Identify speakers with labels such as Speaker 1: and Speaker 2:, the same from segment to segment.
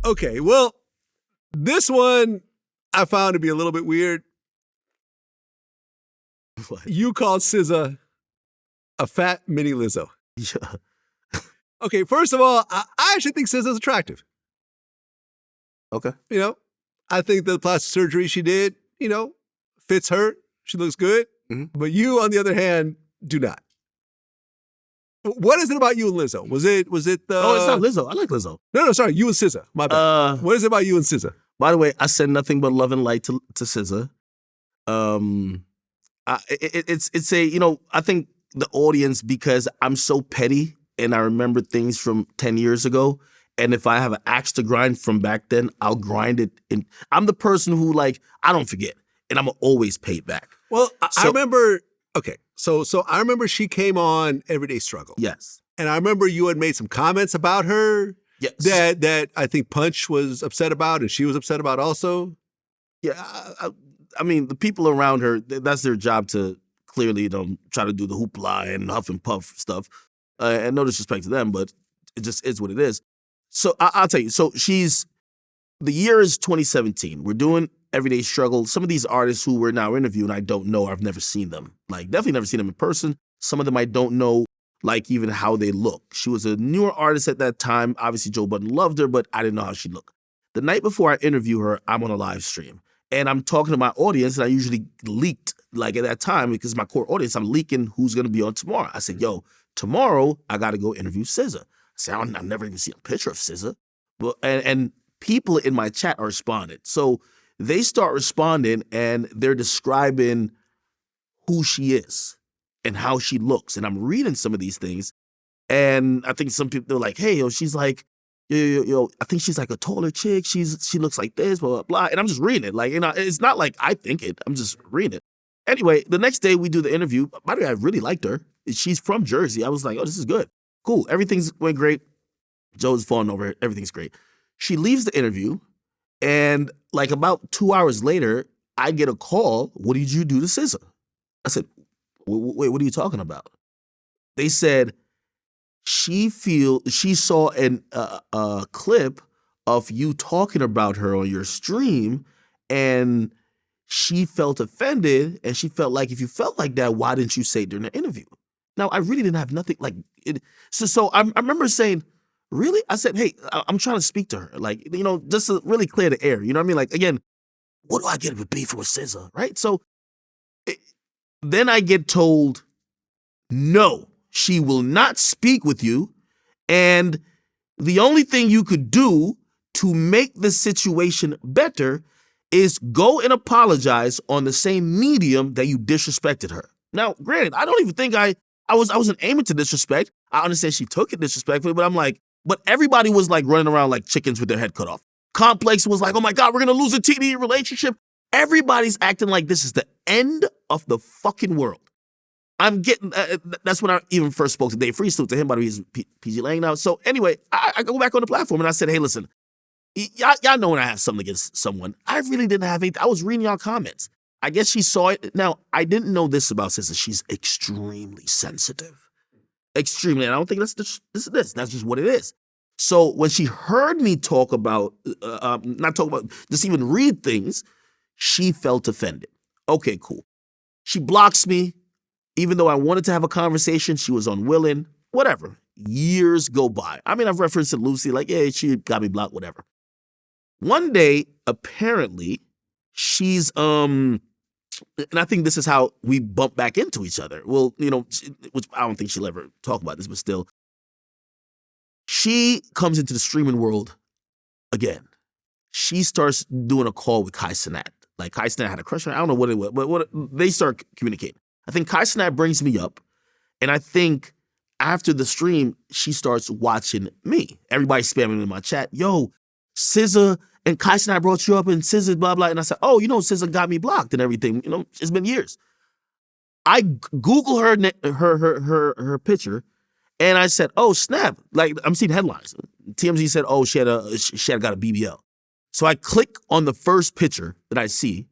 Speaker 1: Okay, well, this one I found to be a little bit weird.
Speaker 2: What?
Speaker 1: You called SZA a fat mini Lizzo.
Speaker 2: Yeah.
Speaker 1: Okay, first of all, I actually think SZA's attractive.
Speaker 2: Okay.
Speaker 1: You know, I think the plastic surgery she did, fits her. She looks good.
Speaker 2: Mhm.
Speaker 1: But you, on the other hand, do not. What is it about you and Lizzo? Was it the...
Speaker 2: Oh, it's not Lizzo. I like Lizzo.
Speaker 1: No, sorry, you and SZA. My bad. What is it about you and SZA?
Speaker 2: By the way, I send nothing but love and light to SZA. It's a, I think the audience, because I'm so petty and I remember things from 10 years ago, and if I have an axe to grind from back then, I'll grind it. I'm the person who, like, I don't forget, and I'm always paid back.
Speaker 1: Well, I remember, okay, so I remember she came on Everyday Struggle.
Speaker 2: Yes.
Speaker 1: And I remember you had made some comments about her.
Speaker 2: Yes.
Speaker 1: That I think Punch was upset about and she was upset about also.
Speaker 2: Yeah, I mean, the people around her, that's their job to clearly, try to do the hoopla and huff and puff stuff. And no disrespect to them, but it just is what it is. So I'll tell you, the year is 2017. We're doing Everyday Struggle. Some of these artists who we're now interviewing, I don't know. I've never seen them. Like, definitely never seen them in person. Some of them I don't know, like, even how they look. She was a newer artist at that time. Obviously, Joe Budden loved her, but I didn't know how she looked. The night before I interview her, I'm on a live stream. And I'm talking to my audience, and I usually leaked, like, at that time, because my core audience, I'm leaking who's going to be on tomorrow. I said, yo, tomorrow, I got to go interview SZA. I said, I've never even seen a picture of SZA. But, and people in my chat are responding. So they start responding, and they're describing who she is and how she looks. And I'm reading some of these things, and I think some people, they're like, hey, she's like, yo, I think she's like a taller chick. She looks like this, blah, blah, blah. And I'm just reading it. Like, it's not like I think it. I'm just reading it. Anyway, the next day we do the interview. By the way, I really liked her. She's from Jersey. I was like, oh, this is good. Cool. Everything's went great. Joe's falling over. Everything's great. She leaves the interview, and like about 2 hours later, I get a call. What did you do to SZA? I said, wait, what are you talking about? They said, she saw a clip of you talking about her on your stream, and she felt offended, and she felt like, if you felt like that, why didn't you say it during the interview? Now, I really didn't have nothing like it. So I remember saying, really? I said, hey, I'm trying to speak to her, like, just to really clear the air. You know what I mean? Like, again, what do I get with beef with SZA, right? So then I get told, no, she will not speak with you, and the only thing you could do to make the situation better is go and apologize on the same medium that you disrespected her. Now, granted, I don't even think I wasn't aiming to disrespect. I understand she took it disrespectfully, but I'm like, but everybody was like running around like chickens with their head cut off. Complex was like, oh my God, we're gonna lose a TDE relationship. Everybody's acting like this is the end of the fucking world. I'm getting, that's when I even first spoke to Dave Free, still to him, by the way, he's PG Lang now. So anyway, I go back on the platform and I said, hey, listen, y'all know when I have something against someone. I really didn't have anything. I was reading y'all comments. I guess she saw it. Now, I didn't know this about SZA. She's extremely sensitive. Extremely. And I don't think that's just what it is. So when she heard me talk about, not talk about, just even read things, she felt offended. Okay, cool. She blocks me. Even though I wanted to have a conversation, she was unwilling. Whatever. Years go by. I mean, I've referenced to Lucy, like, yeah, she got me blocked, whatever. One day, apparently, she's, and I think this is how we bump back into each other. Well, which I don't think she'll ever talk about this, but still. She comes into the streaming world again. She starts doing a call with Kai Cenat. Like, Kai Cenat had a crush on her. I don't know what it was, but they start communicating. I think Kai Cenat brings me up, and I think after the stream, she starts watching me. Everybody's spamming in my chat, yo, SZA and Kai Cenat brought you up, and SZA, blah, blah. And I said, oh, SZA got me blocked and everything. It's been years. I Google her picture, and I said, oh, snap. Like, I'm seeing headlines. TMZ said, oh, she had got a BBL. So I click on the first picture that I see,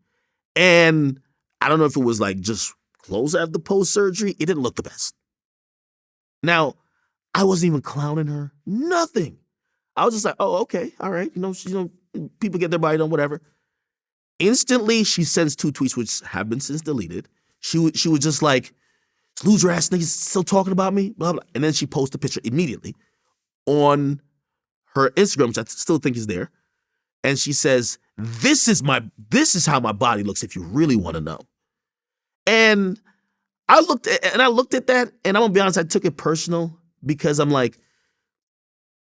Speaker 2: and I don't know if it was like just clothes after post-surgery. It didn't look the best. Now, I wasn't even clowning her. Nothing. I was just like, oh, okay, all right. People get their body done, whatever. Instantly, she sends 2 tweets, which have been since deleted. She was just like, loser ass niggas still talking about me, blah, blah. And then she posts a picture immediately on her Instagram, which I still think is there. And she says, this is how my body looks if you really want to know. And I looked at that, and I'm gonna be honest, I took it personal because I'm like,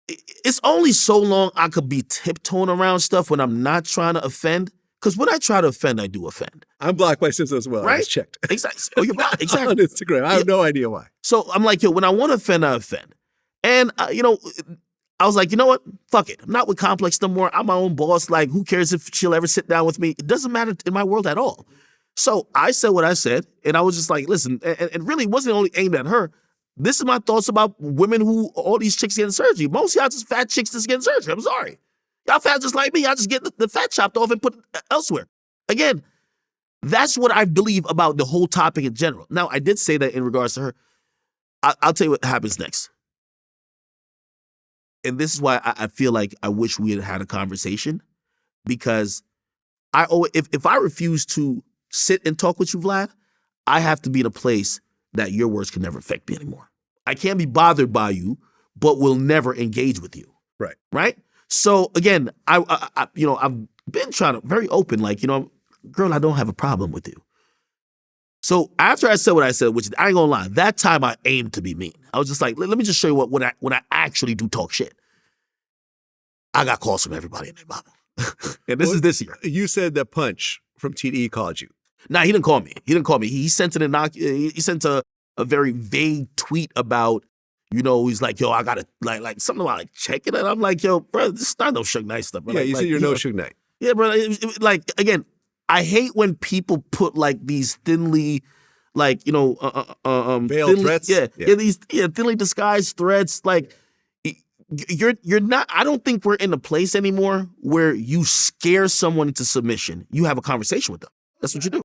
Speaker 2: it's only so long I could be tiptoeing around stuff when I'm not trying to offend. Because when I try to offend, I do offend.
Speaker 1: I'm blocked by SZA as well.
Speaker 2: Right?
Speaker 1: I just checked.
Speaker 2: Exactly. Oh, you're blocked. Exactly.
Speaker 1: On Instagram. I have no idea why.
Speaker 2: So I'm like, when I want to offend, I offend. And, I was like, you know what? Fuck it. I'm not with Complex no more. I'm my own boss. Like, who cares if she'll ever sit down with me? It doesn't matter in my world at all. So I said what I said, and I was just like, listen, and really wasn't only aimed at her. This is my thoughts about women who, all these chicks getting surgery. Most of y'all just fat chicks just getting surgery. I'm sorry. Y'all fat just like me. Y'all just get the fat chopped off and put it elsewhere. Again, that's what I believe about the whole topic in general. Now, I did say that in regards to her. I'll tell you what happens next. And this is why I feel like I wish we had a conversation, because if I refuse to sit and talk with you, Vlad, I have to be in a place that your words can never affect me anymore. I can't be bothered by you, but will never engage with you.
Speaker 1: Right.
Speaker 2: Right? So again, I've been trying to very open, like, girl, I don't have a problem with you. So after I said what I said, which I ain't gonna lie, that time I aimed to be mean. I was just like, let me just show you when I actually do talk shit. I got calls from everybody and their mama. And this is this year.
Speaker 1: You said that Punch from TDE called you.
Speaker 2: Nah, he didn't call me. He sent he sent a very vague tweet about, he's like, yo, I gotta like something about like checking it. I'm like, yo, bro, this is not no Suge Knight stuff. Bro.
Speaker 1: Yeah, you said you're no Suge Knight.
Speaker 2: Yeah, bro. Like, again, I hate when people put like these thinly, like,
Speaker 1: veiled threats.
Speaker 2: Yeah, these thinly disguised threats. Like, you're not. I don't think we're in a place anymore where you scare someone into submission. You have a conversation with them. That's what you do.